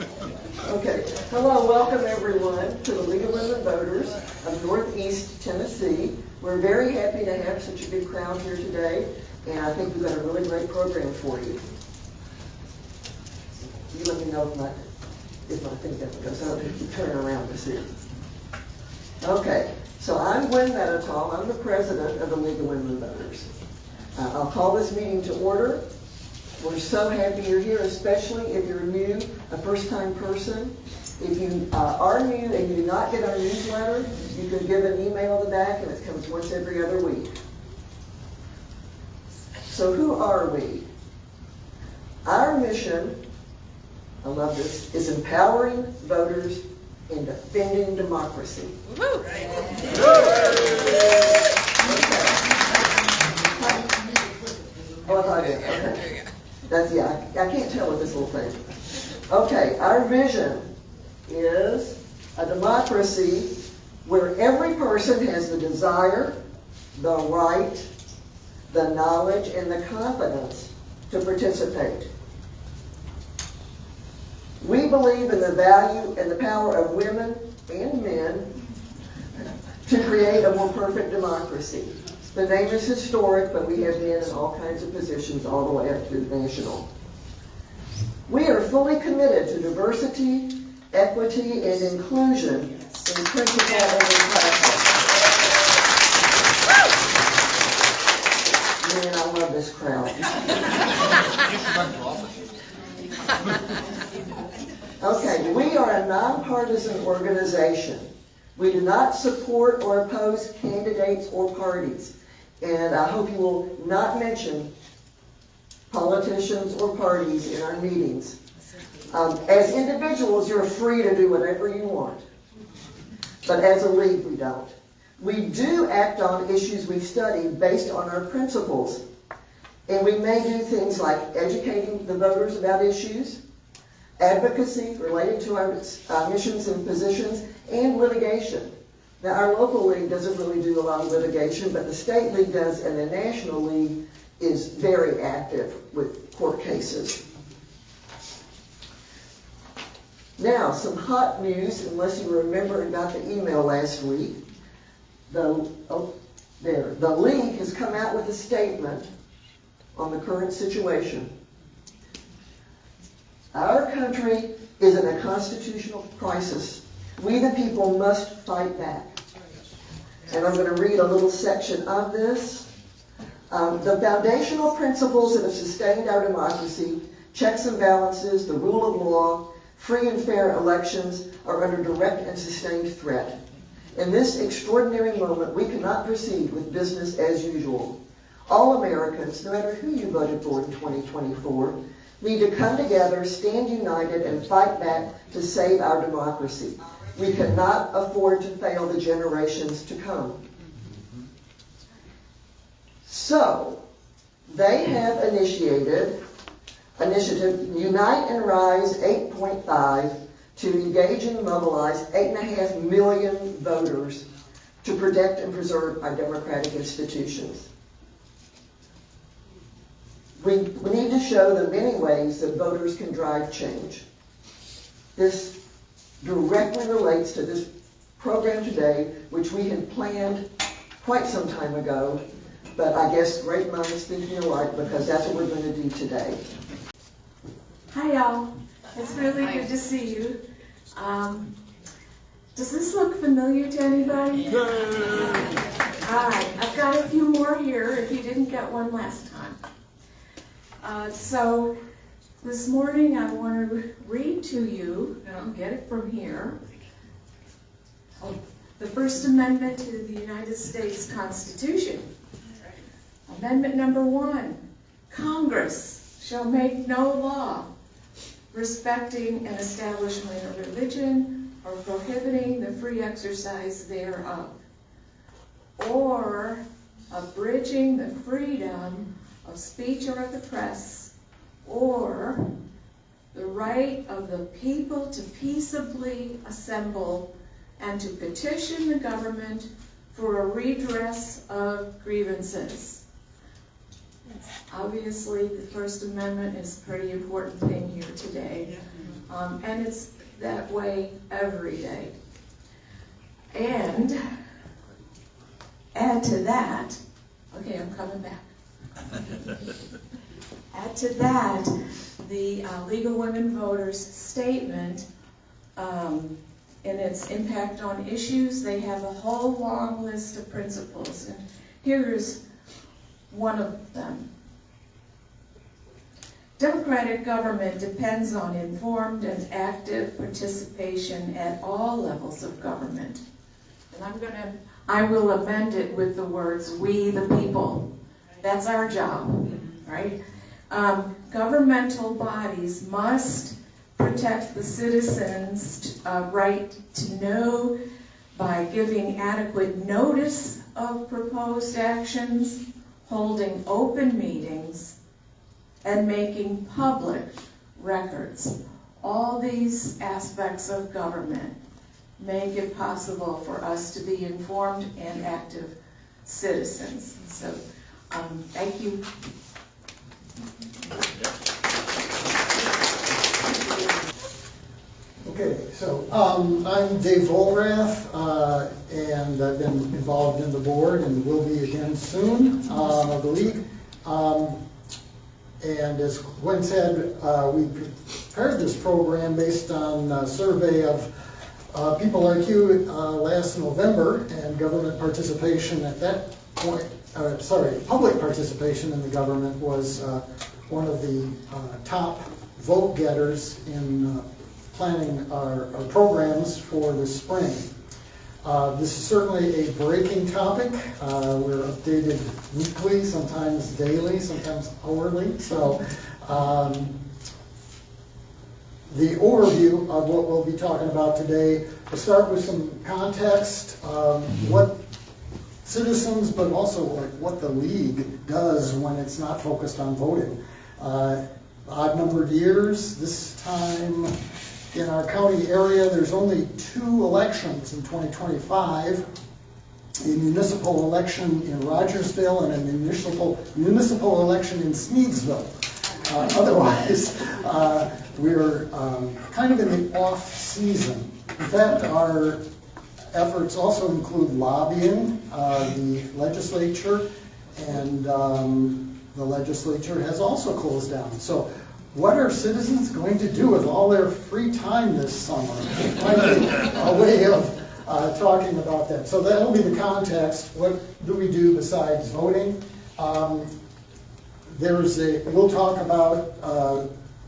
Okay. Hello, welcome everyone to the League of Women Voters of Northeast Tennessee. We're very happy to have such a big crowd here today, and I think we've got a really great program for you. You let me know if my thing doesn't go, so I have to keep turning around to see. Okay, so I'm Gwen Metatol. I'm the president of the League of Women Voters. I'll call this meeting to order. We're so happy you're here, especially if you're new, a first-time person. If you are new and you do not get our newsletter, you can give an email to the back, and it comes once every other week. So who are we? Our mission, I love this, is empowering voters and defending democracy. Woo! Oh, I thought I did. Okay. That's, yeah, I can't tell with this little thing. Okay, our vision is a democracy where every person has the desire, the right, the knowledge, and the confidence to participate. We believe in the value and the power of women and men to create a more perfect democracy. The name is historic, but we have men in all kinds of positions all the way up to national. We are fully committed to diversity, equity, and inclusion in principle and in practice. Man, I love this crowd. Okay, we are a nonpartisan organization. We do not support or oppose candidates or parties. And I hope you will not mention politicians or parties in our meetings. As individuals, you're free to do whatever you want. But as a league, we don't. We do act on issues we've studied based on our principles. And we may do things like educating the voters about issues, advocacy related to our missions and positions, and litigation. Now, our local league doesn't really do a lot of litigation, but the state league does, and the national league is very active with court cases. Now, some hot news, unless you remember and got the email last week. The league has come out with a statement on the current situation. Our country is in a constitutional crisis. We the people must fight back. And I'm going to read a little section of this. The foundational principles that have sustained our democracy, checks and balances, the rule of law, free and fair elections, are under direct and sustained threat. In this extraordinary moment, we cannot proceed with business as usual. All Americans, no matter who you voted for in 2024, need to come together, stand united, and fight back to save our democracy. We cannot afford to fail the generations to come. So, they have initiated Initiative Unite and Rise 8.5 to engage and mobilize 8.5 million voters to protect and preserve our democratic institutions. We need to show the many ways that voters can drive change. This directly relates to this program today, which we had planned quite some time ago, but I guess great minds thinking alike, because that's what we're going to do today. Hi y'all, it's really good to see you. Does this look familiar to anybody? Alright, I've got a few more here if you didn't get one last time. So this morning I want to read to you, and I'll get it from here, the First Amendment to the United States Constitution. Amendment number 1, Congress shall make no law respecting an establishment of religion or prohibiting the free exercise thereof, or abridging the freedom of speech or of the press, or the right of the people to peaceably assemble and to petition the government for a redress of grievances. Obviously, the First Amendment is a pretty important thing here today. And it's that way every day. And add to that, okay, I'm coming back. Add to that the League of Women Voters statement in its impact on issues. They have a whole long list of principles, and here's one of them. Democratic government depends on informed and active participation at all levels of government. And I will amend it with the words, we the people. That's our job, right? Governmental bodies must protect the citizens' right to know by giving adequate notice of proposed actions, holding open meetings, and making public records. All these aspects of government make it possible for us to be informed and active citizens. So, thank you. Okay, so I'm Dave Volrath, and I've been involved in the board and will be again soon of the league. And as Gwen said, we prepared this program based on a survey of people like you last November, and government participation at that point, public participation in the government was one of the top vote getters in planning our programs for this spring. This is certainly a breaking topic. We're updated weekly, sometimes daily, sometimes hourly. So the overview of what we'll be talking about today, we'll start with some context, what citizens, but also like what the league does when it's not focused on voting. Odd-numbered years, this time in our county area, there's only 2 elections in 2025, a municipal election in Rogersville and a municipal election in Sneedsville. Otherwise, we're kind of in the off season. In fact, our efforts also include lobbying the legislature, and the legislature has also closed down. So what are citizens going to do with all their free time this summer? Might be a way of talking about that. So that'll be the context. What do we do besides voting? We'll talk about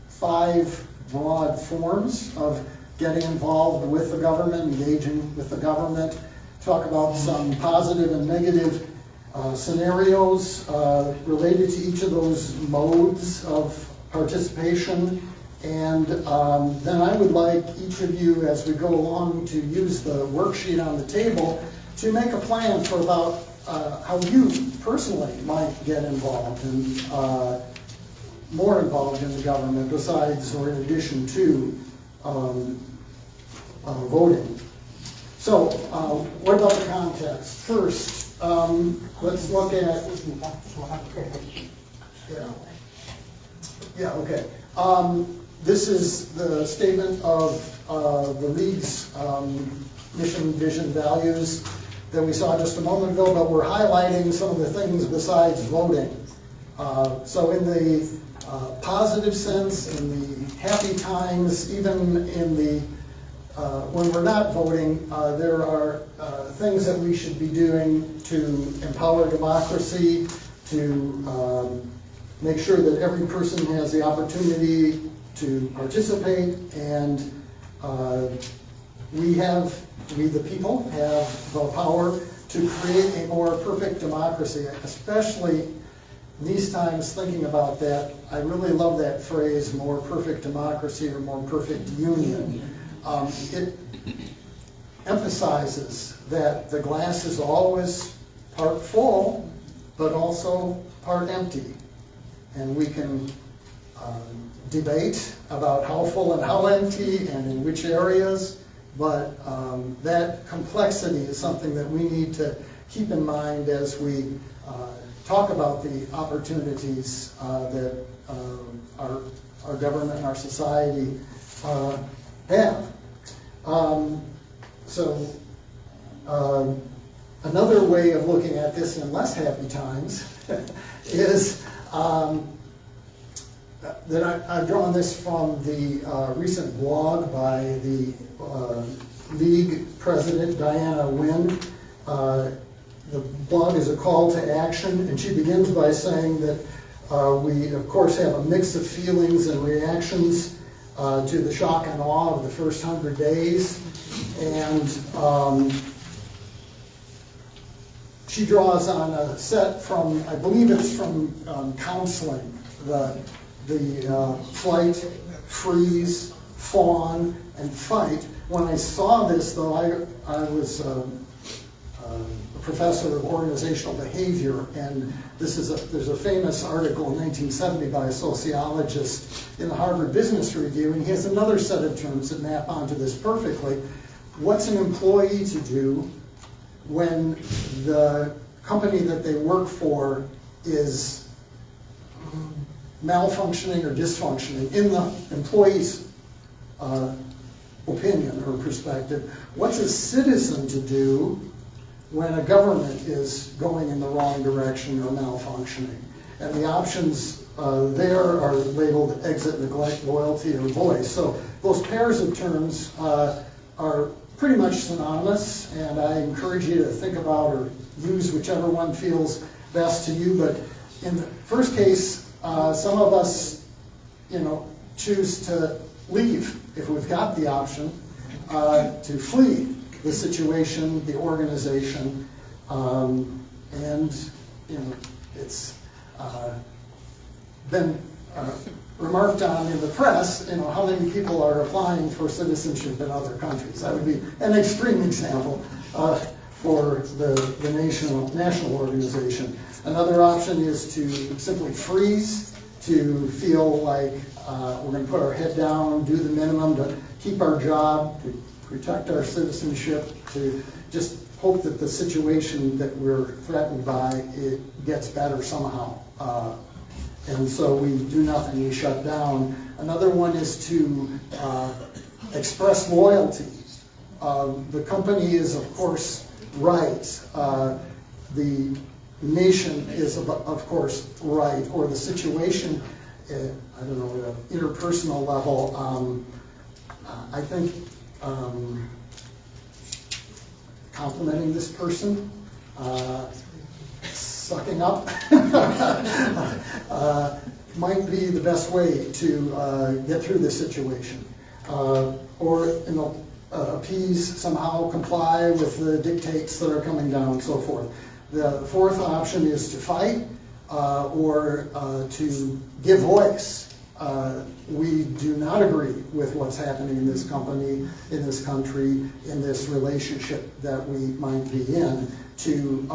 5 broad forms of getting involved with the government, engaging with the government, talk about some positive and negative scenarios related to each of those modes of participation, and then I would like each of you, as we go along, to use the worksheet on the table to make a plan for about how you personally might get involved and more involved in the government besides or in addition to voting. So what about the context? First, let's look at okay. This is the statement of the League's mission, vision, values that we saw just a moment ago, but we're highlighting some of the things besides voting. So in the positive sense, in the happy times, even in the when we're not voting, there are things that we should be doing to empower democracy, to make sure that every person has the opportunity to participate, and we the people have the power to create a more perfect democracy, especially in these times. Thinking about that, I really love that phrase, more perfect democracy or more perfect union. It emphasizes that the glass is always part full, but also part empty. And we can debate about how full and how empty and in which areas, but that complexity is something that we need to keep in mind as we talk about the opportunities that our government and our society have. Another way of looking at this in less happy times is that I've drawn this from the recent blog by the League President Diana Wynn. The blog is a call to action, and she begins by saying that we, of course, have a mix of feelings and reactions to the shock and awe of the first 100 days. And she draws on a set from, I believe it's from counseling, the flight, freeze, fawn, and fight. When I saw this, though, I was a professor of organizational behavior, and there's a famous article in 1970 by a sociologist in the Harvard Business Review, and he has another set of terms that map onto this perfectly. What's an employee to do when the company that they work for is malfunctioning or dysfunctioning in the employee's opinion or perspective? What's a citizen to do when a government is going in the wrong direction or malfunctioning? And the options there are labeled exit, neglect, loyalty, or voice. So those pairs of terms are pretty much synonymous, and I encourage you to think about or use whichever one feels best to you. But in the first case, some of us, choose to leave if we've got the option, to flee the situation, the organization, and it's been remarked on in the press, how many people are applying for citizenship in other countries. That would be an extreme example for the national organization. Another option is to simply freeze, to feel like we're going to put our head down, do the minimum to keep our job, to protect our citizenship, to just hope that the situation that we're threatened by, it gets better somehow. And so we do nothing, we shut down. Another one is to express loyalty. The company is, of course, right. The nation is, of course, right. Or the situation, I don't know, at an interpersonal level, I think complimenting this person, sucking up, might be the best way to get through this situation. Or appease, somehow comply with the dictates that are coming down and so forth. The fourth option is to fight or to give voice. We do not agree with what's happening in this company, in this country, in this relationship that we might be in, to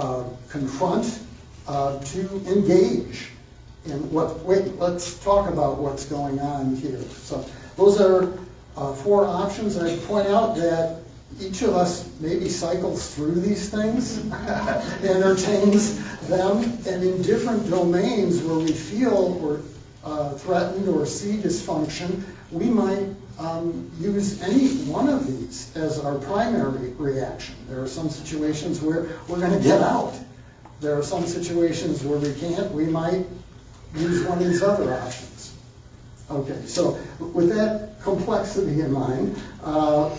confront, to engage in let's talk about what's going on here. So those are four options. I point out that each of us maybe cycles through these things, entertains them, and in different domains where we feel we're threatened or see dysfunction, we might use any one of these as our primary reaction. There are some situations where we're going to get out. There are some situations where we can't. We might use one of these other options. Okay, so with that complexity in mind,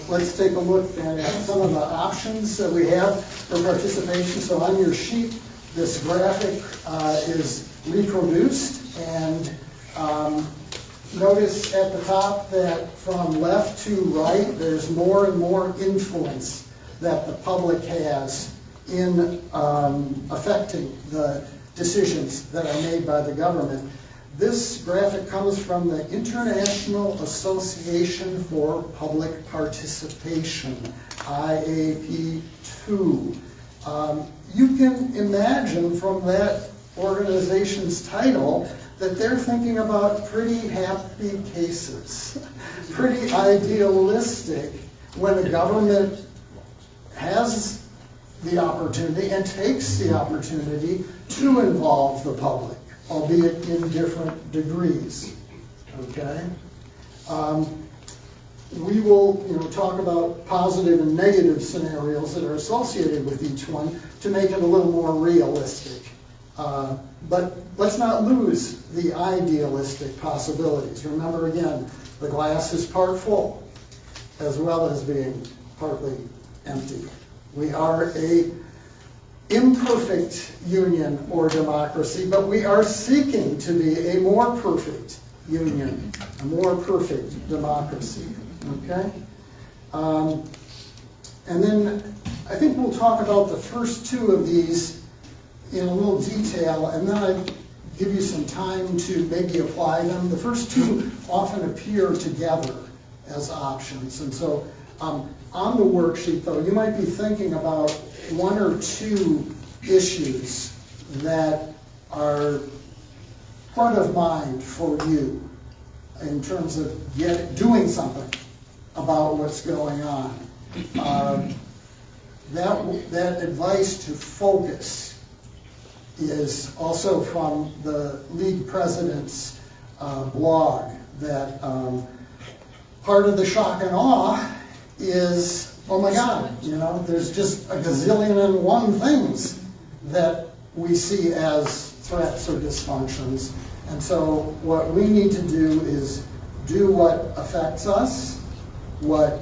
let's take a look then at some of the options that we have for participation. So on your sheet, this graphic is reproduced, and notice at the top that from left to right, there's more and more influence that the public has in affecting the decisions that are made by the government. This graphic comes from the International Association for Public Participation, IAP2. You can imagine from that organization's title that they're thinking about pretty happy cases, pretty idealistic when a government has the opportunity and takes the opportunity to involve the public, albeit in different degrees, okay? we will, talk about positive and negative scenarios that are associated with each one to make it a little more realistic. But let's not lose the idealistic possibilities. Remember again, the glass is part full as well as being partly empty. We are a imperfect union or democracy, but we are seeking to be a more perfect union, a more perfect democracy, okay? And then I think we'll talk about the first two of these in a little detail, and then I give you some time to maybe apply them. The first two often appear together as options, and so on the worksheet, though, you might be thinking about one or two issues that are front of mind for you in terms of doing something about what's going on. That advice to focus is also from the league president's blog, that part of the shock and awe is, oh my God, there's just a gazillion and one things that we see as threats or dysfunctions. And so what we need to do is do what affects us, what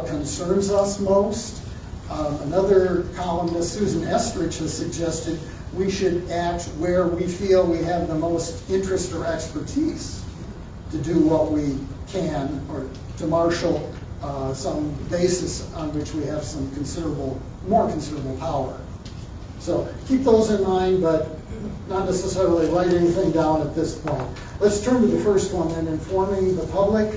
concerns us most. Another columnist, Susan Estrich, has suggested we should act where we feel we have the most interest or expertise to do what we can, or to marshal some basis on which we have some more considerable power. So keep those in mind, but not necessarily write anything down at this point. Let's turn to the first one then, informing the public.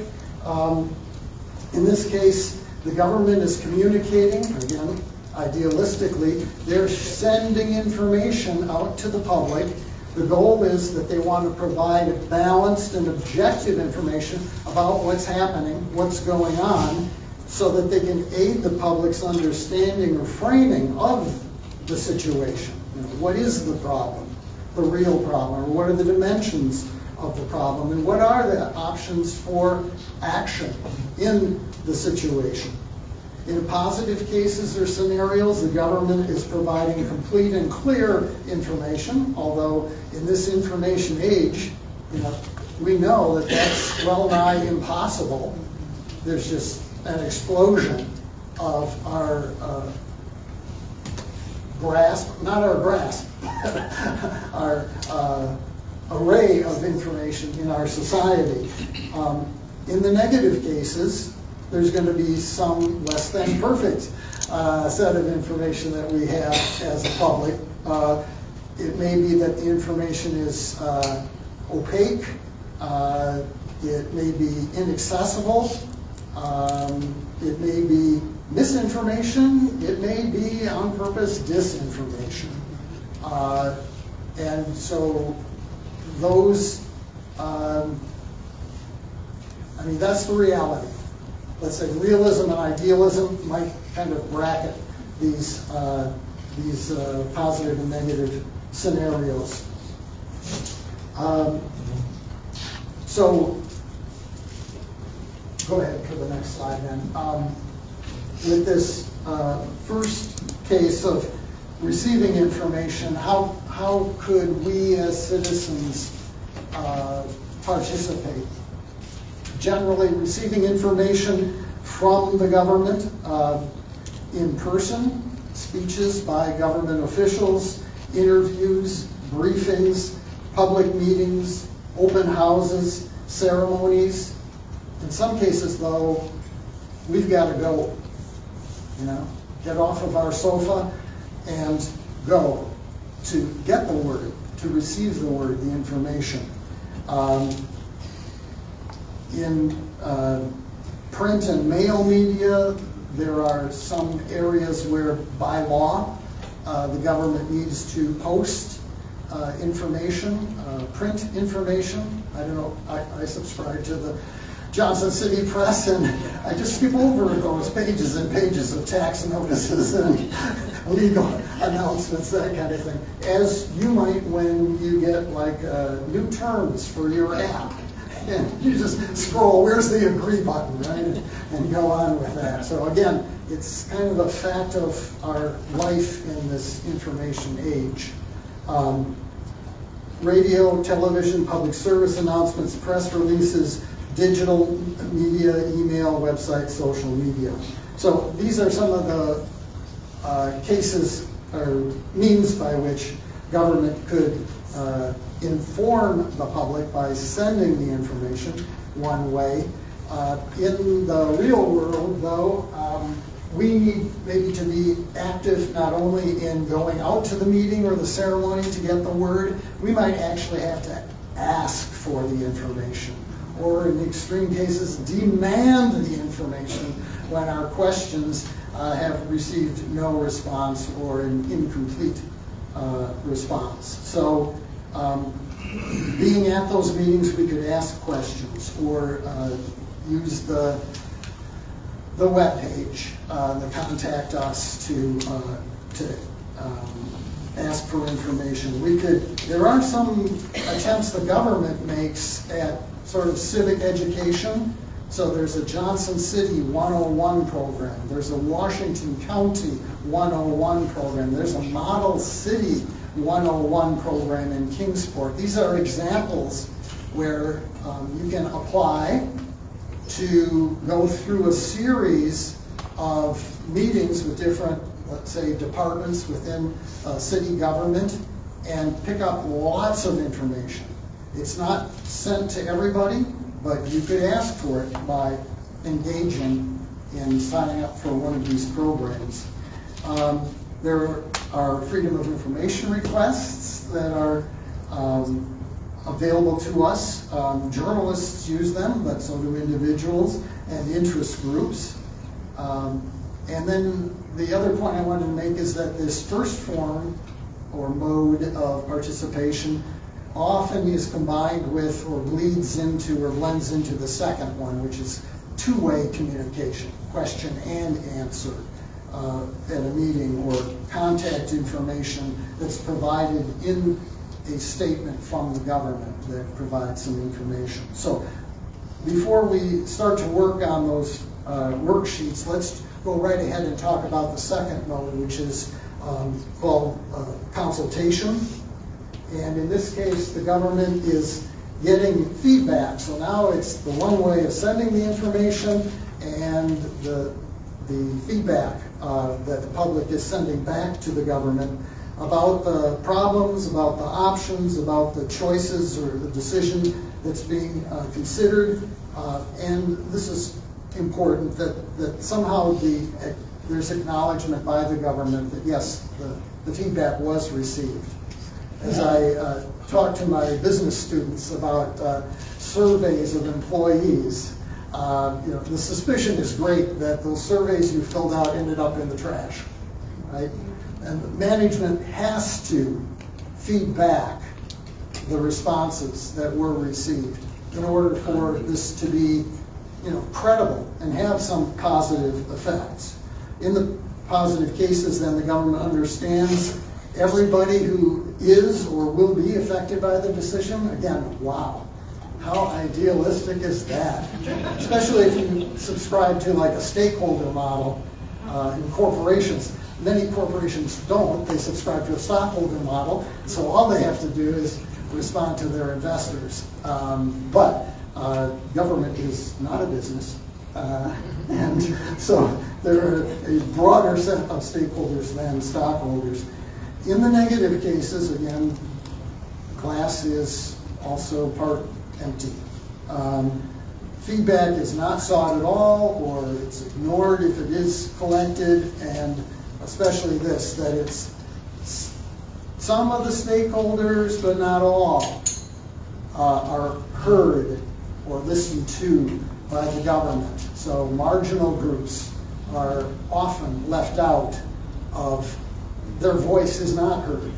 In this case, the government is communicating, again, idealistically, they're sending information out to the public. The goal is that they want to provide balanced and objective information about what's happening, what's going on, so that they can aid the public's understanding or framing of the situation. What is the problem, the real problem, or what are the dimensions of the problem, and what are the options for action in the situation. In positive cases or scenarios, the government is providing complete and clear information, although in this information age, we know that that's well nigh impossible. There's just an explosion of our our array of information in our society. In the negative cases, there's going to be some less than perfect set of information that we have as a public. It may be that the information is opaque, it may be inaccessible, it may be misinformation, it may be on purpose disinformation. And so those, that's the reality. Let's say realism and idealism might kind of bracket these positive and negative scenarios. So go ahead for the next slide then. With this first case of receiving information, how could we as citizens participate? Generally, receiving information from the government in person, speeches by government officials, interviews, briefings, public meetings, open houses, ceremonies. In some cases, though, we've got to go, get off of our sofa and go to get the word, to receive the word, the information. In print and mail media, there are some areas where, by law, the government needs to post information, print information. I don't know, I subscribe to the Johnson City Press, and I just skip over those pages and pages of tax notices and legal announcements, that kind of thing. As you might when you get new terms for your app. And you just scroll, where's the agree button, right? And go on with that. So again, it's kind of a fact of our life in this information age. Radio, television, public service announcements, press releases, digital media, email, website, social media. So these are some of the cases or means by which government could inform the public by sending the information one way. In the real world, though, we need maybe to be active not only in going out to the meeting or the ceremony to get the word, we might actually have to ask for the information, or in extreme cases, demand the information when our questions have received no response or an incomplete response. So being at those meetings, we could ask questions or use the webpage, the contact us to ask for information. There are some attempts the government makes at sort of civic education. So there's a Johnson City 101 program. There's a Washington County 101 program. There's a Model City 101 program in Kingsport. These are examples where you can apply to go through a series of meetings with different, let's say, departments within city government and pick up lots of information. It's not sent to everybody, but you could ask for it by engaging in signing up for one of these programs. There are freedom of information requests that are available to us. Journalists use them, but so do individuals and interest groups. And then the other point I wanted to make is that this first form or mode of participation often is combined with or bleeds into or blends into the second one, which is two-way communication, question and answer at a meeting, or contact information that's provided in a statement from the government that provides some information. So before we start to work on those worksheets, let's go right ahead and talk about the second mode, which is called consultation. And in this case, the government is getting feedback. So now it's the one way of sending the information and the feedback that the public is sending back to the government about the problems, about the options, about the choices or the decision that's being considered. And this is important, that somehow there's acknowledgement by the government that yes, the feedback was received. As I talk to my business students about surveys of employees, the suspicion is great that those surveys you filled out ended up in the trash, right? And management has to feed back the responses that were received in order for this to be, credible and have some positive effects. In the positive cases, then the government understands everybody who is or will be affected by the decision. Again, wow, how idealistic is that? Especially if you subscribe to like a stakeholder model in corporations. Many corporations don't. They subscribe to a stockholder model, so all they have to do is respond to their investors. But government is not a business. And so there are a broader set of stakeholders than stockholders. In the negative cases, again, glass is also part empty. Feedback is not sought at all, or it's ignored if it is collected, and especially this, that it's some of the stakeholders, but not all, are heard or listened to by the government. So marginal groups are often left out of, their voice is not heard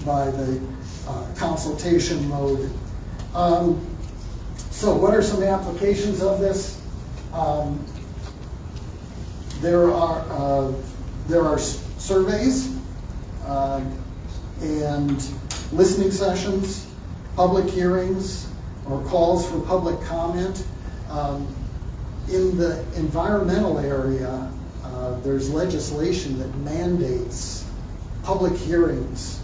by the consultation mode. So what are some applications of this? There are surveys and listening sessions, public hearings, or calls for public comment. In the environmental area, there's legislation that mandates public hearings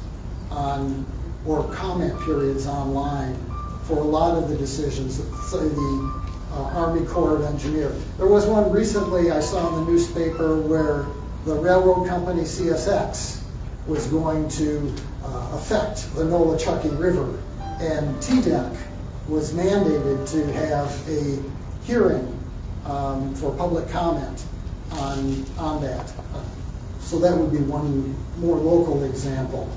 on, or comment periods online for a lot of the decisions, say the Army Corps of Engineers. There was one recently I saw in the newspaper where the railroad company CSX was going to affect the Nolichucky River, and TDEC was mandated to have a hearing for public comment on that. So that would be one more local example.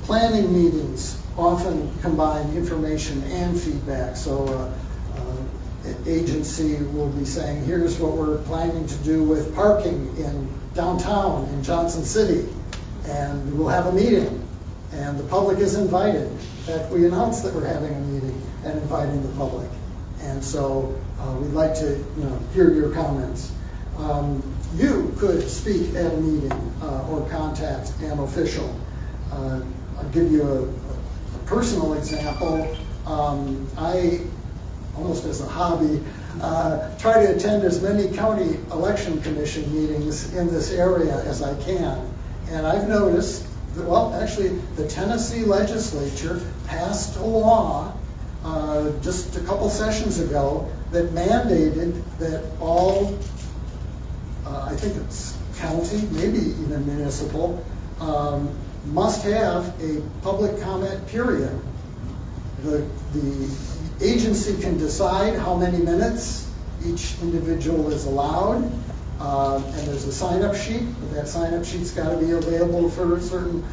Planning meetings often combine information and feedback. So an agency will be saying, here's what we're planning to do with parking in downtown in Johnson City. And we'll have a meeting, and the public is invited. In fact, we announced that we're having a meeting and inviting the public. And so we'd like to hear your comments. You could speak at a meeting or contact an official. I'll give you a personal example. I, almost as a hobby, try to attend as many county election commission meetings in this area as I can. And I've noticed that, well, actually, the Tennessee legislature passed a law just a couple sessions ago that mandated that all, I think it's county, maybe even municipal, must have a public comment period. The agency can decide how many minutes each individual is allowed, and there's a sign-up sheet. That sign-up sheet's got to be available for a certain,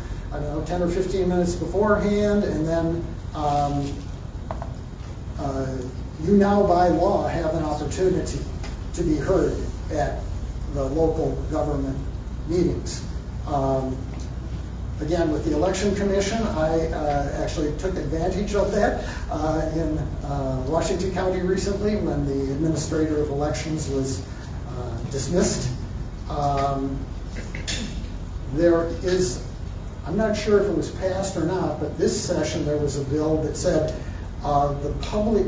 10 or 15 minutes beforehand, and then you now by law have an opportunity to be heard at the local government meetings. Again, with the Election Commission, I actually took advantage of that in Washington County recently when the administrator of elections was dismissed. There is, I'm not sure if it was passed or not, but this session there was a bill that said the public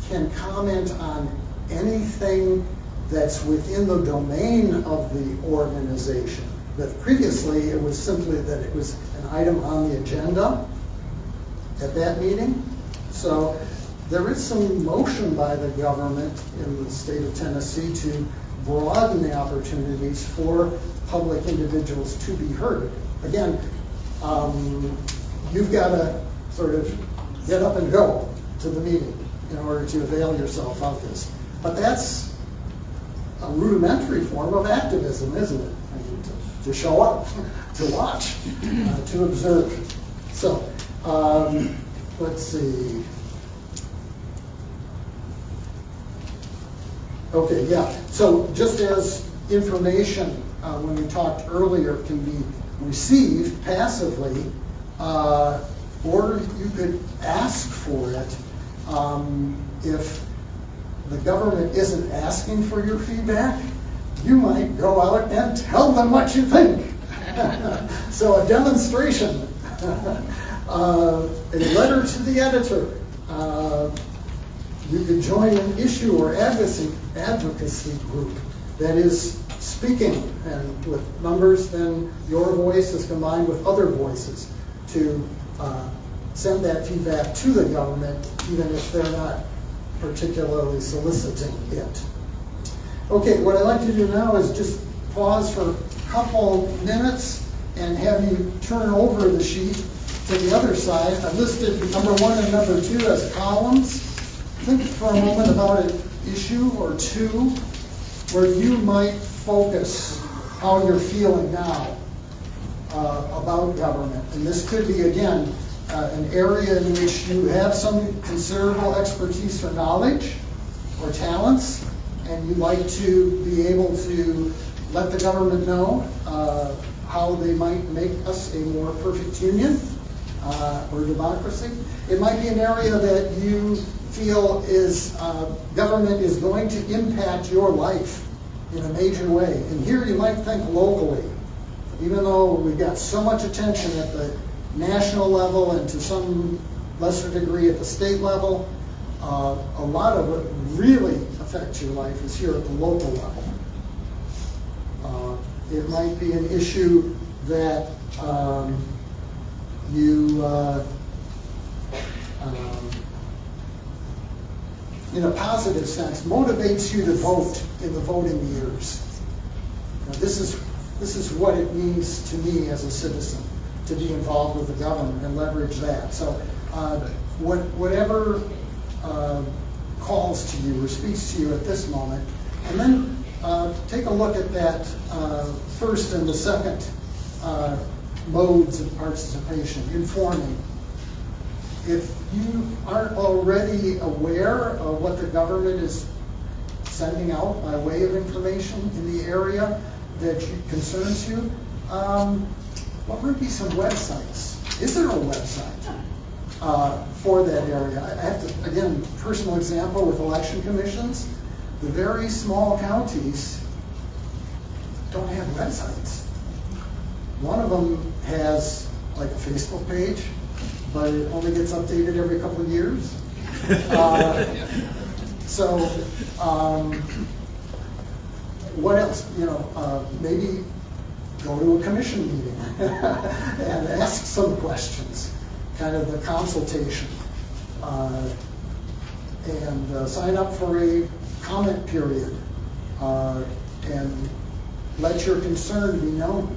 can comment on anything that's within the domain of the organization. But previously it was simply that it was an item on the agenda at that meeting. So there is some motion by the government in the state of Tennessee to broaden the opportunities for public individuals to be heard. Again, you've got to sort of get up and go to the meeting in order to avail yourself of this. But that's a rudimentary form of activism, isn't it? I mean, to show up, to watch, to observe. So, let's see. Okay, yeah. So just as information, when we talked earlier, can be received passively, or you could ask for it if the government isn't asking for your feedback, you might go out and tell them what you think. So a demonstration, a letter to the editor, you could join an issue or advocacy group that is speaking, and with numbers, then your voice is combined with other voices to send that feedback to the government, even if they're not particularly soliciting it. Okay, what I'd like to do now is just pause for a couple minutes and have you turn over the sheet to the other side. I listed number 1 and number 2 as columns. Think for a moment about an issue or two where you might focus how you're feeling now about government. And this could be, again, an area in which you have some considerable expertise or knowledge or talents, and you'd like to be able to let the government know how they might make us a more perfect union or democracy. It might be an area that you feel is government is going to impact your life in a major way. And here you might think locally, even though we've got so much attention at the national level and to some lesser degree at the state level. A lot of what really affects your life is here at the local level. It might be an issue that in a positive sense, motivates you to vote in the voting years. Now, this is what it means to me as a citizen to be involved with the government and leverage that. So whatever calls to you or speaks to you at this moment, and then take a look at that first and the second modes of participation, informing. If you aren't already aware of what the government is sending out by way of information in the area that concerns you, what would be some websites? Is there a website for that area? I have to, again, personal example with election commissions, the very small counties don't have websites. One of them has like a Facebook page, but it only gets updated every couple of years. What else? Maybe go to a commission meeting and ask some questions, kind of the consultation, and sign up for a comment period, and let your concern be known.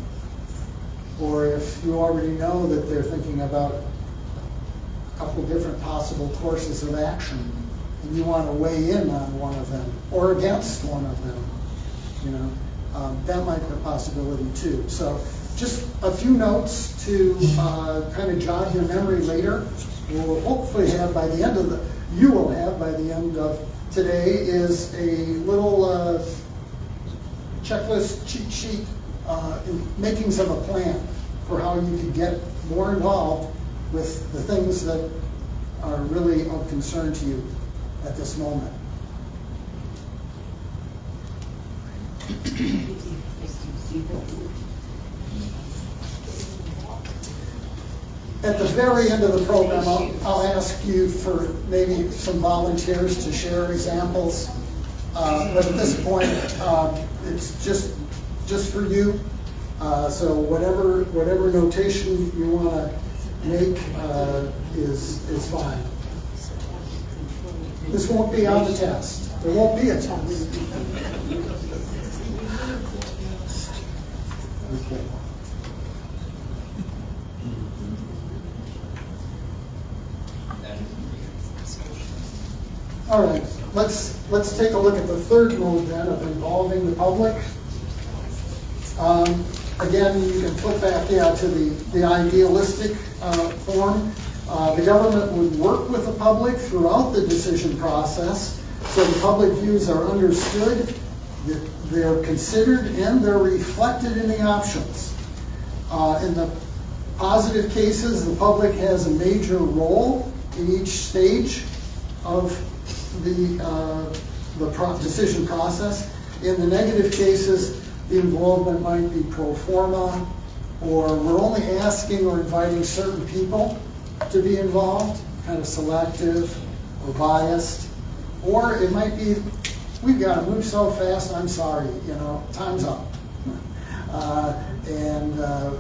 Or if you already know that they're thinking about a couple different possible courses of action, and you want to weigh in on one of them or against one of them, that might be a possibility too. So just a few notes to kind of jog your memory later. We'll hopefully have by the end of you will have by the end of today is a little checklist, cheat sheet, makings of a plan for how you can get more involved with the things that are really of concern to you at this moment. At the very end of the program, I'll ask you for maybe some volunteers to share examples. But at this point, it's just for you. So whatever notation you want to make is fine. This won't be on the test. There won't be a test. Okay. All right, let's take a look at the third mode then of involving the public. Again, you can flip back to the idealistic form. The government would work with the public throughout the decision process, so the public views are understood, they're considered, and they're reflected in the options. In the positive cases, the public has a major role in each stage of the decision process. In the negative cases, the involvement might be pro forma, or we're only asking or inviting certain people to be involved, kind of selective or biased. Or it might be, we've got to move so fast, I'm sorry, time's up.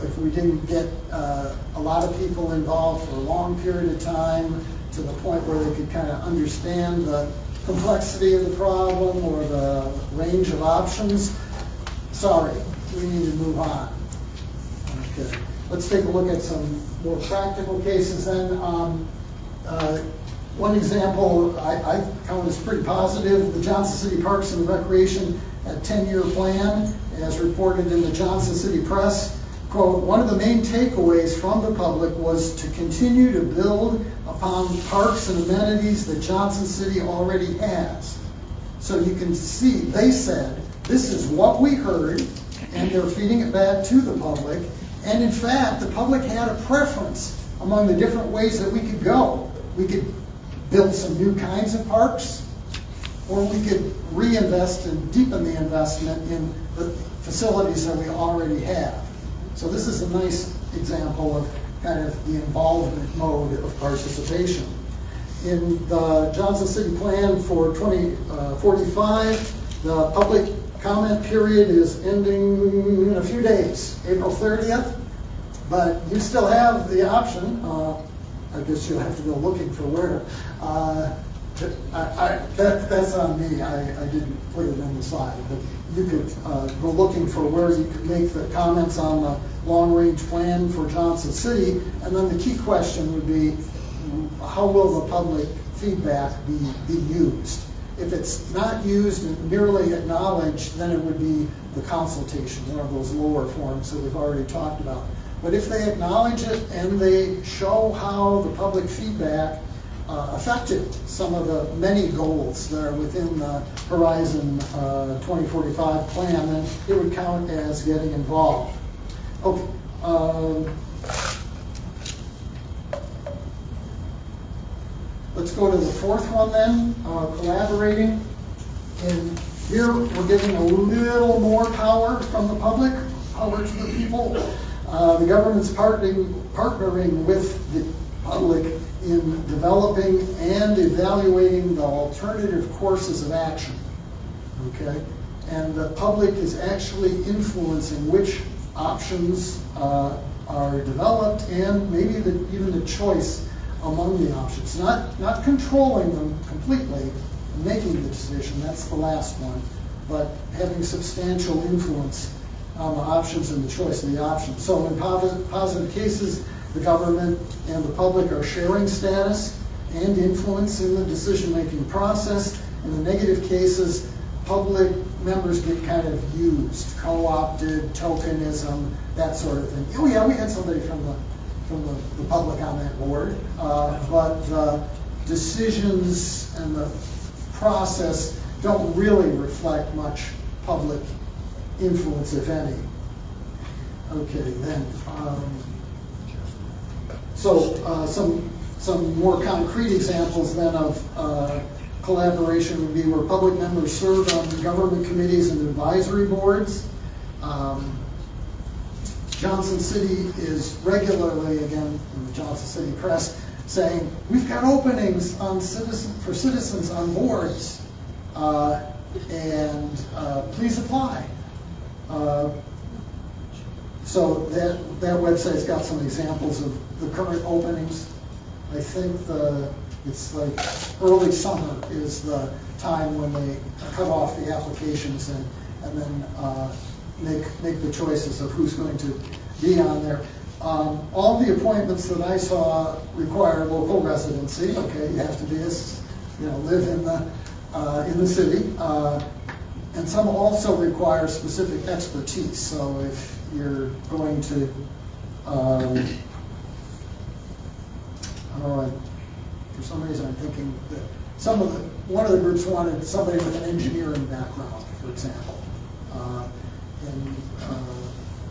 If we didn't get a lot of people involved for a long period of time to the point where they could kind of understand the complexity of the problem or the range of options, sorry, we need to move on. Okay, let's take a look at some more practical cases then. One example I count as pretty positive, the Johnson City Parks and Recreation had a 10-year plan, as reported in the Johnson City Press. Quote, one of the main takeaways from the public was to continue to build upon parks and amenities that Johnson City already has. So you can see, they said, this is what we heard, and they're feeding it back to the public. And in fact, the public had a preference among the different ways that we could go. We could build some new kinds of parks, or we could reinvest and deepen the investment in the facilities that we already have. So this is a nice example of kind of the involvement mode of participation. In the Johnson City Plan for 2045, the public comment period is ending in a few days, April 30th, but you still have the option, I guess you'll have to go looking for where. That's on me, I didn't put it on the slide, but you could go looking for where you could make the comments on the long-range plan for Johnson City, and then the key question would be, how will the public feedback be used? If it's not used and merely acknowledged, then it would be the consultation, one of those lower forms that we've already talked about. But if they acknowledge it and they show how the public feedback affected some of the many goals that are within the Horizon 2045 plan, then it would count as getting involved. Okay. Let's go to the fourth one then, collaborating. And here we're giving a little more power from the public, power to the people. The government's partnering with the public in developing and evaluating the alternative courses of action, okay? And the public is actually influencing which options are developed and maybe even the choice among the options. Not controlling them completely and making the decision, that's the last one, but having substantial influence on the options and the choice of the options. So in positive cases, the government and the public are sharing status and influence in the decision-making process. In the negative cases, public members get kind of used, co-opted, tokenism, that sort of thing. Oh yeah, we had somebody from the public on that board, but the decisions and the process don't really reflect much public influence, if any. Okay, then. Some more concrete examples then of collaboration would be where public members serve on government committees and advisory boards. Johnson City is regularly, again, in the Johnson City Press, saying, we've got openings on for citizens on boards, and please apply. So that website's got some examples of the current openings. I think it's like early summer is the time when they cut off the applications and then make the choices of who's going to be on there. All the appointments that I saw require local residency. Okay, you have to be live in the city, and some also require specific expertise. So if you're going to, for some reason I'm thinking that one of the groups wanted somebody with an engineering background, for example.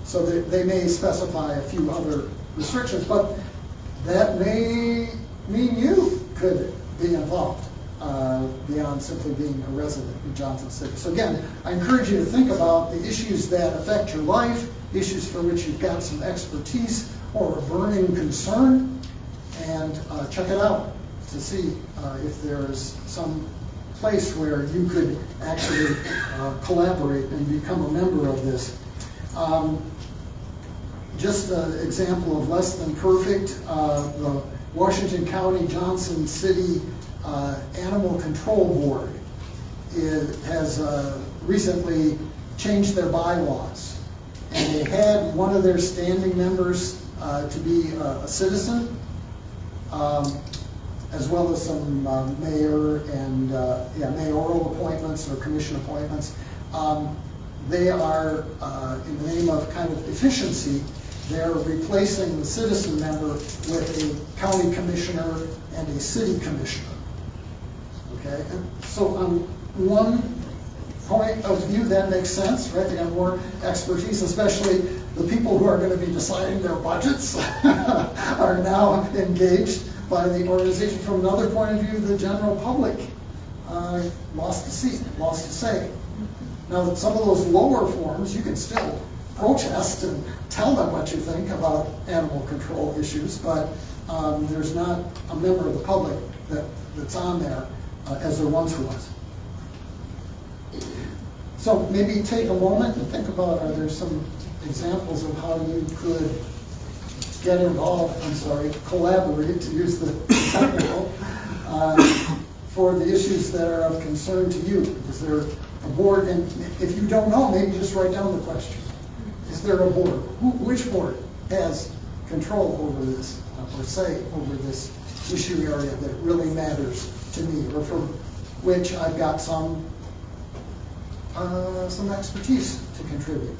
So they may specify a few other restrictions, but that may mean you could be involved beyond simply being a resident in Johnson City. So again, I encourage you to think about the issues that affect your life, issues for which you've got some expertise or a burning concern, and check it out to see if there's some place where you could actually collaborate and become a member of this. Just an example of less than perfect, the Washington County Johnson City Animal Control Board has recently changed their bylaws. And they had one of their standing members to be a citizen, as well as some mayor and mayoral appointments or commission appointments. They are, in the name of kind of efficiency, they're replacing the citizen member with a county commissioner and a city commissioner. Okay, and so on one point of view, that makes sense, right? They have more expertise, especially the people who are going to be deciding their budgets are now engaged by the organization. From another point of view, the general public lost a seat, lost a say. Now, some of those lower forms, you can still protest and tell them what you think about animal control issues, but there's not a member of the public that's on there as there once was. So maybe take a moment and think about, are there some examples of how you could get involved, collaborate, to use the technical, for the issues that are of concern to you? Is there a board, and if you don't know, maybe just write down the question. Is there a board? Which board has control over this, or say over this issue area that really matters to me, or for which I've got some expertise to contribute?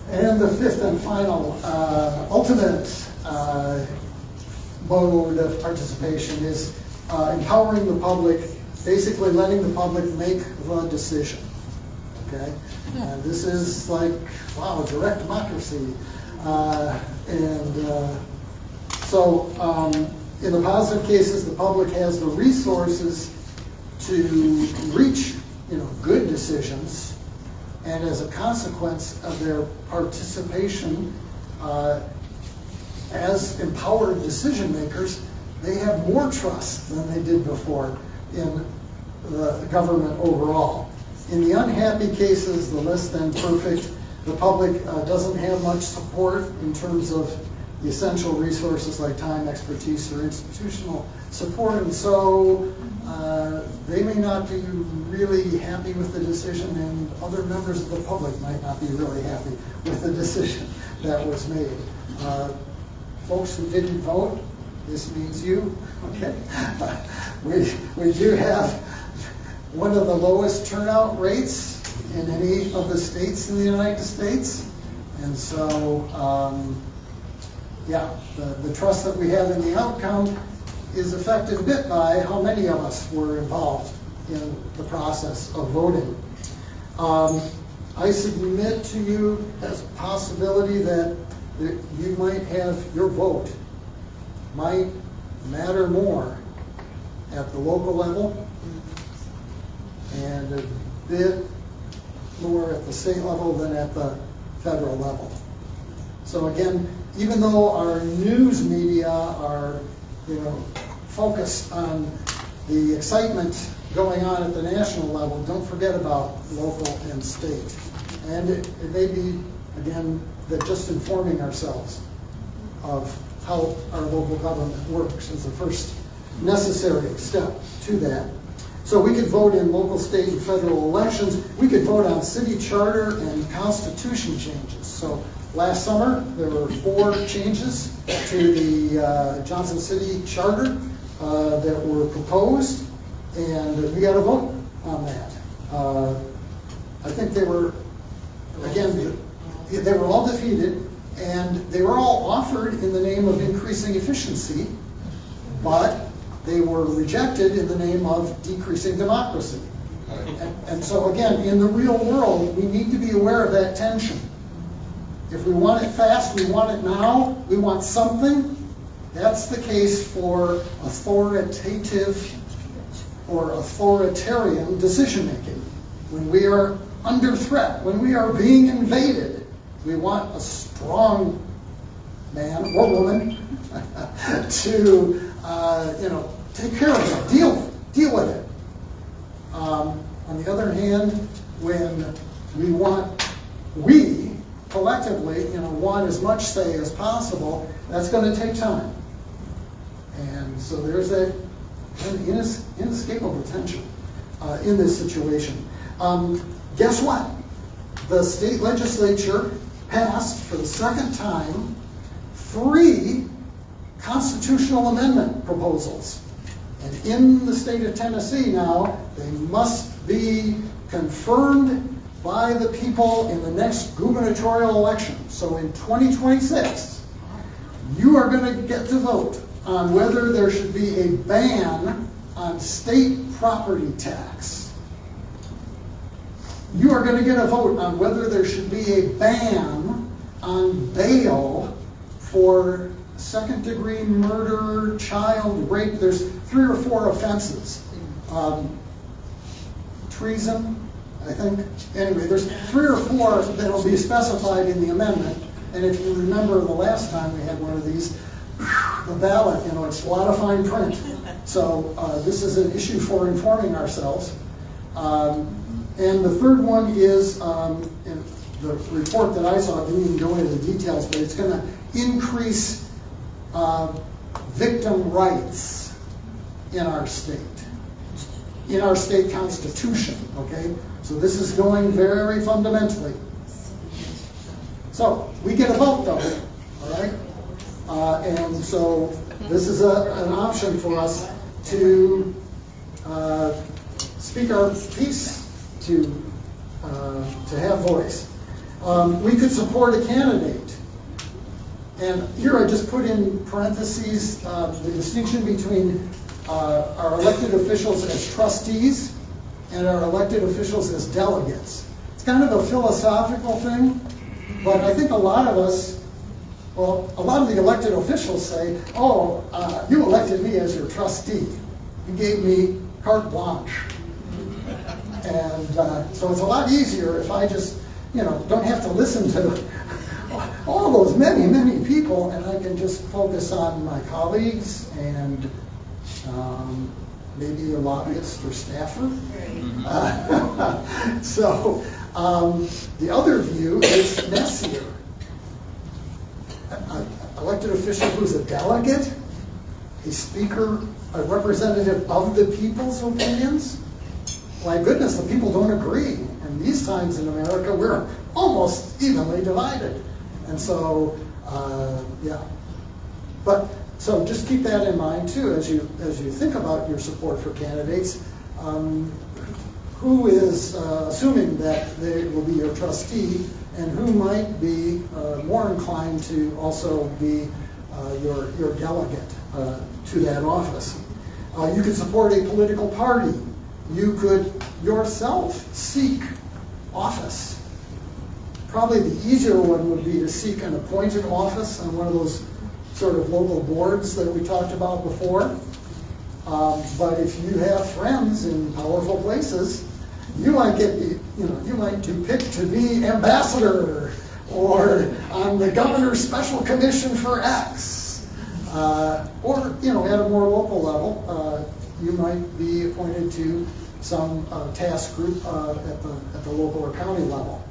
And the fifth and final, ultimate mode of participation is empowering the public, basically letting the public make the decision. Okay? And this is like, wow, direct democracy. So in the positive cases, the public has the resources to reach, good decisions. And as a consequence of their participation as empowered decision makers, they have more trust than they did before in the government overall. In the unhappy cases, the less than perfect, the public doesn't have much support in terms of the essential resources like time, expertise, or institutional support, and so they may not be really happy with the decision, and other members of the public might not be really happy with the decision that was made. Folks who didn't vote, this means you, okay? We do have one of the lowest turnout rates in any of the states in the United States, and so the trust that we have in the outcome is affected a bit by how many of us were involved in the process of voting. I submit to you as a possibility that you might have, your vote might matter more at the local level and a bit more at the state level than at the federal level. So again, even though our news media are, focused on the excitement going on at the national level, don't forget about local and state. And it may be, again, that just informing ourselves of how our local government works is the first necessary step to that. So we could vote in local, state, and federal elections. We could vote on city charter and constitution changes. So last summer, there were 4 changes to the Johnson City Charter that were proposed, and we got a vote on that. I think they were, again, they were all defeated, and they were all offered in the name of increasing efficiency, but they were rejected in the name of decreasing democracy. And so again, in the real world, we need to be aware of that tension. If we want it fast, we want it now, we want something, that's the case for authoritative or authoritarian decision-making. When we are under threat, when we are being invaded, we want a strong man or woman to take care of it, deal with it. On the other hand, when we collectively, want as much say as possible, that's going to take time. And so there's that inescapable tension in this situation. Guess what? The state legislature passed for the second time 3 constitutional amendment proposals. And in the state of Tennessee now, they must be confirmed by the people in the next gubernatorial election. So in 2026, you are going to get to vote on whether there should be a ban on state property tax. You are going to get a vote on whether there should be a ban on bail for second-degree murder, child rape. There's 3 or 4 offenses. Treason, I think. Anyway, there's 3 or 4 that will be specified in the amendment. And if you remember the last time we had one of these, the ballot, it's a lot of fine print. So this is an issue for informing ourselves. And the third one is, in the report that I saw, didn't even go into the details, but it's going to increase victim rights in our state constitution, okay? So this is going very fundamentally. So we get a vote though, all right? And so this is an option for us to speak our piece, to have voice. We could support a candidate. And here I just put in parentheses the distinction between our elected officials as trustees and our elected officials as delegates. It's kind of a philosophical thing, but I think a lot of us, well, a lot of the elected officials say, oh, you elected me as your trustee. You gave me carte blanche. And so it's a lot easier if I just, don't have to listen to all those many, many people, and I can just focus on my colleagues and maybe a lobbyist or staffer. So the other view is messier. An elected official who's a delegate, a speaker, a representative of the people's opinions. My goodness, the people don't agree. And these times in America, we're almost evenly divided. And so, yeah. But, so just keep that in mind too, as you think about your support for candidates. Who is assuming that they will be your trustee, and who might be more inclined to also be your delegate to that office. You could support a political party. You could yourself seek office. Probably the easier one would be to seek an appointed office on one of those sort of local boards that we talked about before. But if you have friends in powerful places, you might you might be picked to be ambassador or on the governor's special commission for X. Or, at a more local level, you might be appointed to some task group at the local or county level.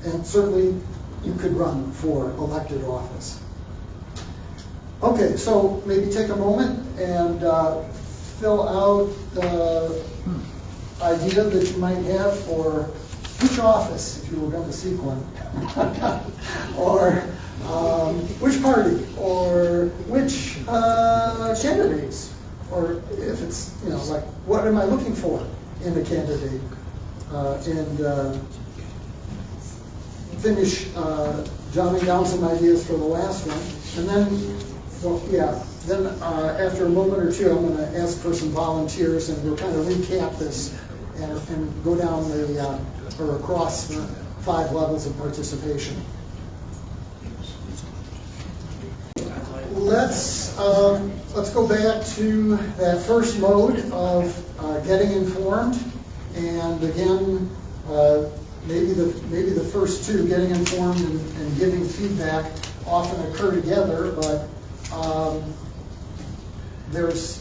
And certainly you could run for elected office. Okay, so maybe take a moment and fill out the idea that you might have for which office, if you were going to seek one, or which party, or which candidates, or if it's, like, what am I looking for in a candidate, and finish jotting down some ideas for the last one, and then, well, yeah, then after a moment or two, I'm going to ask for some volunteers, and we'll kind of recap this and go down or across the 5 levels of participation. Let's go back to that first mode of getting informed, and again, maybe the first two, getting informed and giving feedback, often occur together, but there's,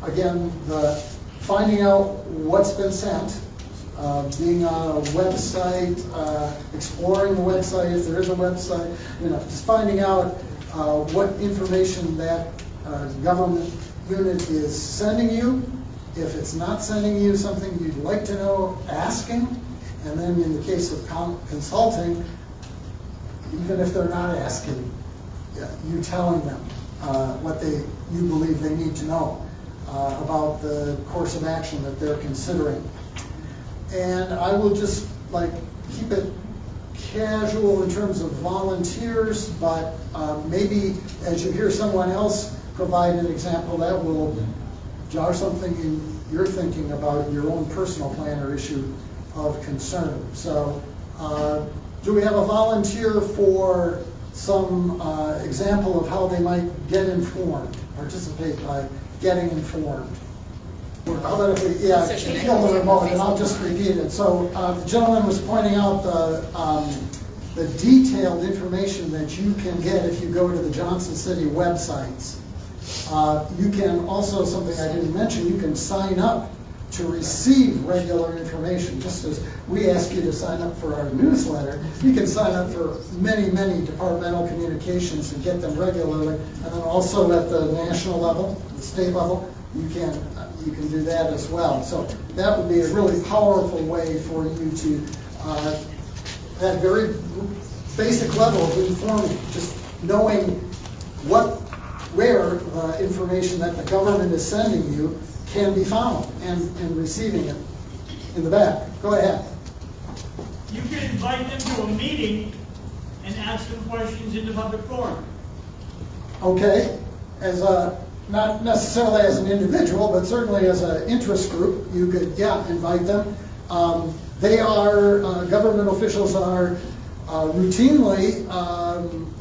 again, the finding out what's been sent, being on a website, exploring the website if there is a website, just finding out what information that government unit is sending you. If it's not sending you something you'd like to know, asking. And then in the case of consulting, even if they're not asking, you telling them. you believe they need to know about the course of action that they're considering. And I will just keep it casual in terms of volunteers, but maybe as you hear someone else provide an example, that will jar something in your thinking about your own personal plan or issue of concern. So do we have a volunteer for some example of how they might get informed, participate by getting informed? Or how about if we, kill the remote, and I'll just repeat it. So the gentleman was pointing out the detailed information that you can get if you go to the Johnson City websites. You can also, something I didn't mention, you can sign up to receive regular information. Just as we ask you to sign up for our newsletter, you can sign up for many, many departmental communications and get them regularly. And then also at the national level, the state level, you can do that as well. So that would be a really powerful way for you to, that very basic level of informing, just knowing where the information that the government is sending you can be found and receiving it in the back. Go ahead. You can invite them to a meeting and ask them questions in the public forum. Okay, as not necessarily as an individual, but certainly as an interest group, you could, invite them. They are, government officials are routinely,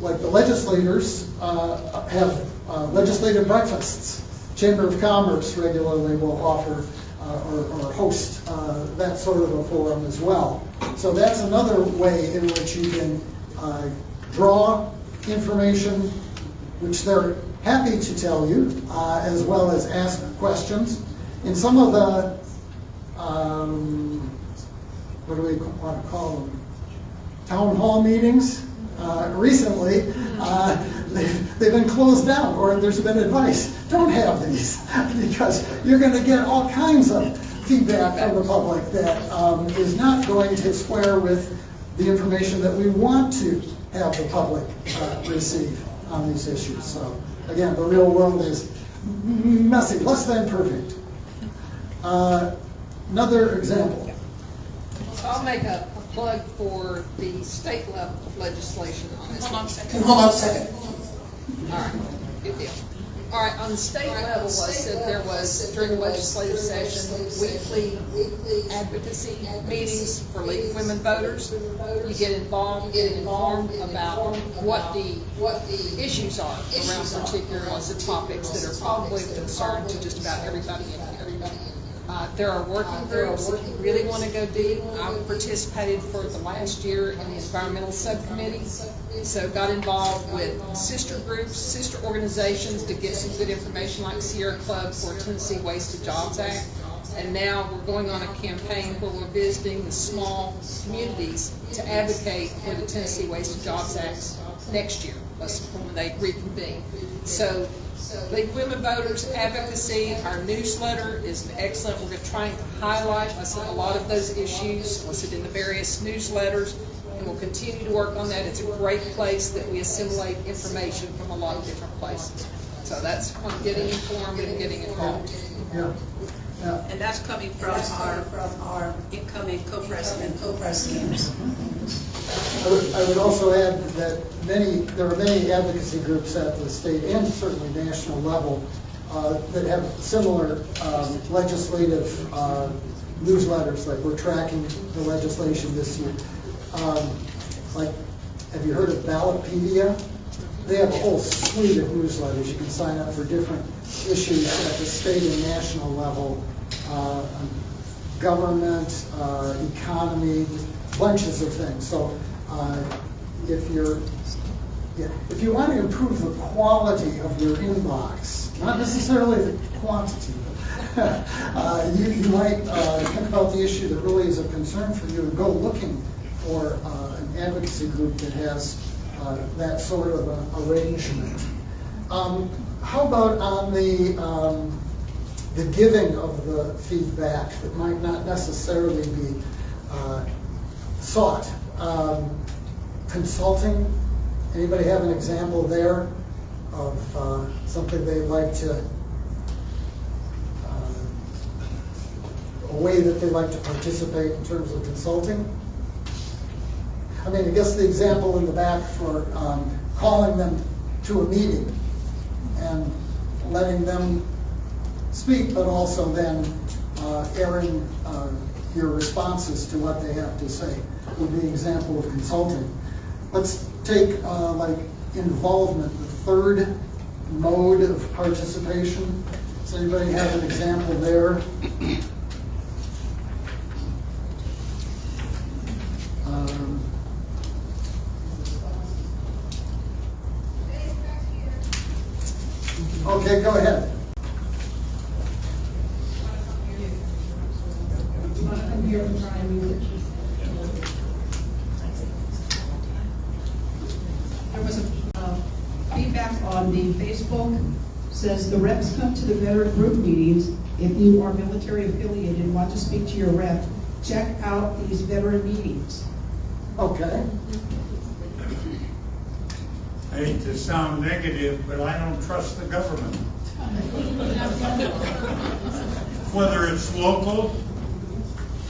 like the legislators, have legislative breakfasts. Chamber of Commerce regularly will offer or host that sort of a forum as well. So that's another way in which you can draw information, which they're happy to tell you, as well as ask questions. In some of the, what do we want to call them? Town hall meetings recently, they've been closed down, or there's been advice, don't have these, because you're going to get all kinds of feedback from the public that is not going to square with the information that we want to have the public receive on these issues. So again, the real world is messy, less than perfect. Another example. So I'll make a plug for the state level legislation on this. Hold on a second. All right, good deal. All right, on the state level, I said there was, during the legislative session, weekly advocacy meetings for League of Women Voters. You get involved, get informed about what the issues are around particular topics that are probably of concern to just about everybody in here. There are working groups if you really want to go deep. I participated for the last year in the environmental subcommittee, so got involved with sister groups, sister organizations to get some good information like Sierra Club for Tennessee Waste to Jobs Act. And now we're going on a campaign where we're visiting the small communities to advocate for the Tennessee Waste to Jobs Act next year, when they reconvene. So League of Women Voters Advocacy, our newsletter is excellent. We're trying to highlight, I said, a lot of those issues listed in the various newsletters, and we'll continue to work on that. It's a great place that we assimilate information from a lot of different places. So that's on getting informed and getting involved. Yeah. And that's coming from our incoming co-presidents. I would also add that there are many advocacy groups at the state and certainly national level that have similar legislative newsletters. Like we're tracking the legislation this year. Like, have you heard of Ballotpedia? They have a whole suite of newsletters. You can sign up for different issues at the state and national level, government, economy, bunches of things. So if you want to improve the quality of your inbox, not necessarily the quantity, but you might think about the issue that really is a concern for you and go looking for an advocacy group that has that sort of an arrangement. How about on the giving of the feedback that might not necessarily be sought? Consulting, anybody have an example there? of something they'd like to, a way that they'd like to participate in terms of consulting. I mean, I guess the example in the back for calling them to a meeting and letting them speak, but also then airing your responses to what they have to say would be an example of consulting. Let's take like involvement, the third mode of participation. Does anybody have an example there? Okay, go ahead. There was a feedback on the Facebook, says the reps come to the veteran group meetings. If you are military affiliated and want to speak to your rep, check out these veteran meetings. Okay. I hate to sound negative, but I don't trust the government. Whether it's local,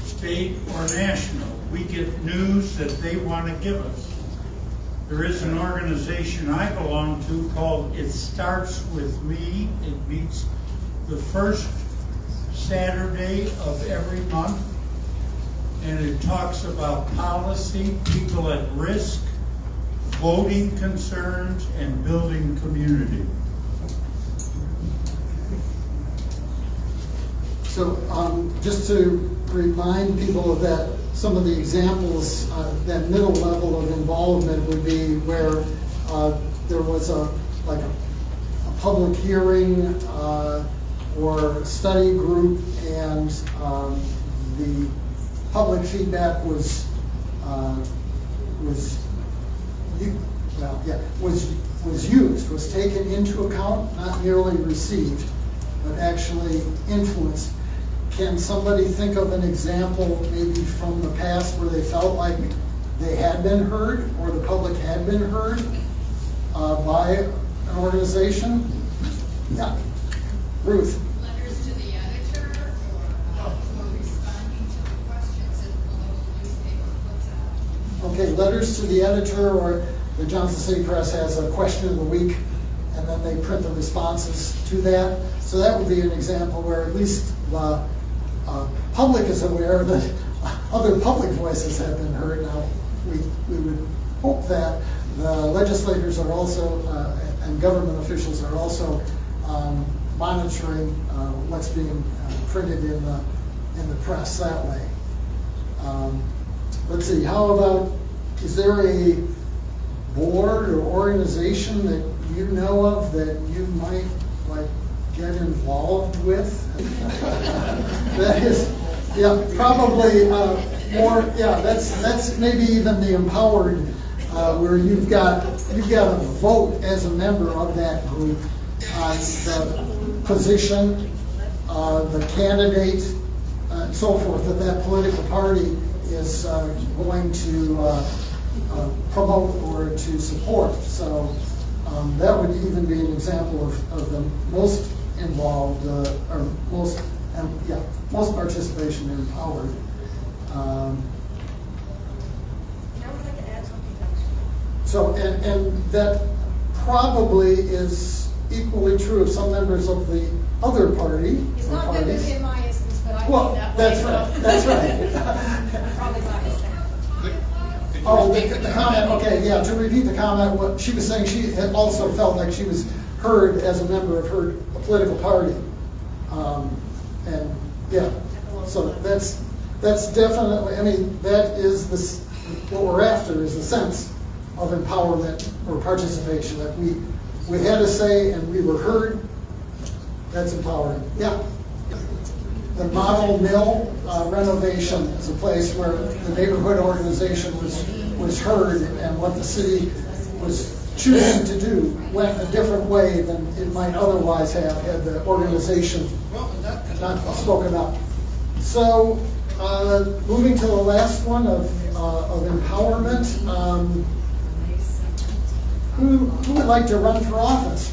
state, or national, we get news that they want to give us. There is an organization I belong to called It Starts With Me. It meets the first Saturday of every month, and it talks about policy, people at risk, voting concerns, and building community. So just to remind people of that, some of the examples, that middle level of involvement would be where there was a public hearing or study group, and the public feedback was used, was taken into account, not merely received, but actually influenced. Can somebody think of an example maybe from the past where they felt like they had been heard or the public had been heard by an organization? Yeah, Ruth. Letters to the editor or responding to the questions that the local newspaper puts out. Okay, letters to the editor, or the Johnson City Press has a question of the week, and then they print the responses to that. So that would be an example where at least the public is aware that other public voices have been heard. Now, we would hope that the legislators are also, and government officials are also monitoring what's being printed in the press that way. Let's see, how about, is there a board or organization that you know of that you might get involved with? That is, yeah, probably more. Yeah, that's maybe even the empowered, where you've got a vote as a member of that group on the position, the candidate, and so forth that political party is going to promote or to support. So that would even be an example of the most involved, or most participation empowered. So, and that probably is equally true of some members of the other party. It's not good in my instance, but I Well, think that that's way. right, that's right. Probably by mistake. Oh, the comment, okay, yeah, to repeat the comment, what she was saying, she had also felt like she was heard as a member of her political party. And, yeah, so that's definitely, I mean, that is this, what we're after is a sense of empowerment or participation, that we had a say and we were heard. That's empowering, yeah. The Model Mill renovation is a place where the neighborhood organization was heard, and what the city was choosing to do went a different way than it might otherwise have had the organization not spoken up. So, moving to the last one of empowerment. who would like to run for office?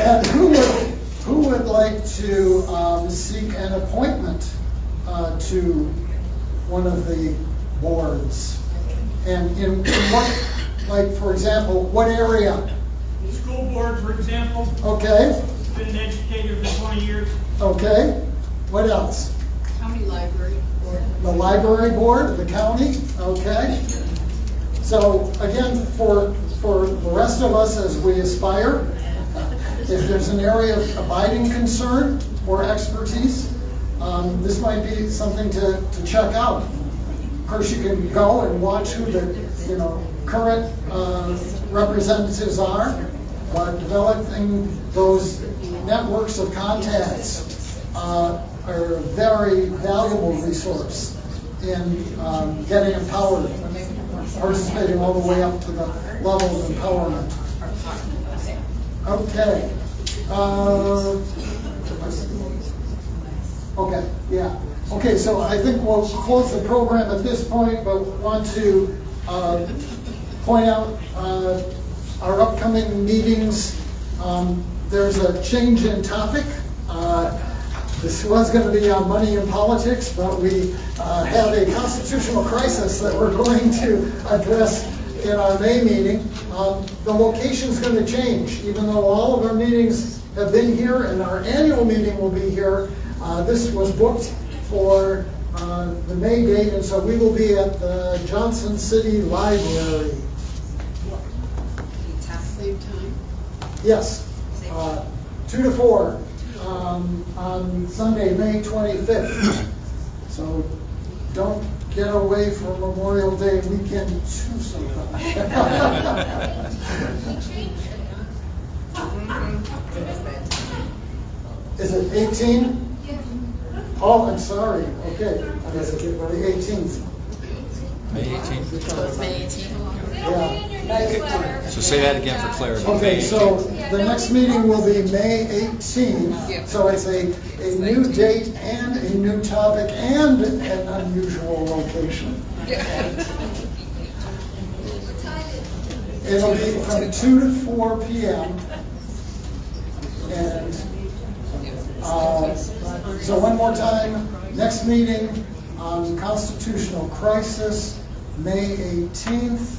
And who would like to seek an appointment to one of the boards? And in what, like, for example, what area? The school board, for example, Okay, been an educator for 20 years. okay. What else? County library board. The library board, the county, okay. So again, for the rest of us as we aspire, if there's an area of abiding concern or expertise, this might be something to check out. Of course, you can go and watch who the current representatives are, but developing those networks of contacts are a very valuable resource in getting empowered, participating all the way up to the level of empowerment. Okay. Okay, yeah. Okay, so I think we'll close the program at this point, but want to point out our upcoming meetings. There's a change in topic. This was going to be on money and politics, but we have a constitutional crisis that we're going to address in our May meeting. The location's going to change, even though all of our meetings have been here and our annual meeting will be here. This was booked for the May date, and so we will be at the Johnson City Library. Same time? Yes, 2 to 4 on Sunday, May 25th. So don't get away for Memorial Day weekend too sometime. Is it 18? Oh, I'm sorry. Okay, the 18th. May 18th. May 18th. Yeah. So say that again for clarity. Okay, May so 18th. the next meeting will be May 18th. Yeah. So it's a new date and a new topic and an unusual location. It'll be from 2 to 4 p.m. And so one more time, next meeting on constitutional crisis, May 18th,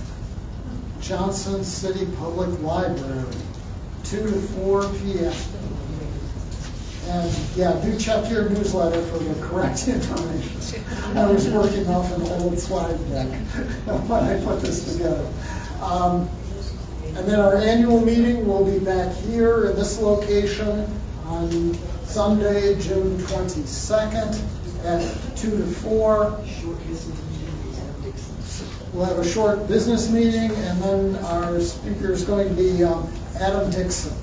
Johnson City Public Library, 2 to 4 p.m. And yeah, do check your newsletter for the correct information. I was working off an old slide deck when I put this together. And then our annual meeting will be back here in this location on Sunday, June 22nd at 2 to 4. We'll have a short business meeting, and then our speaker is going to be Adam Dixon.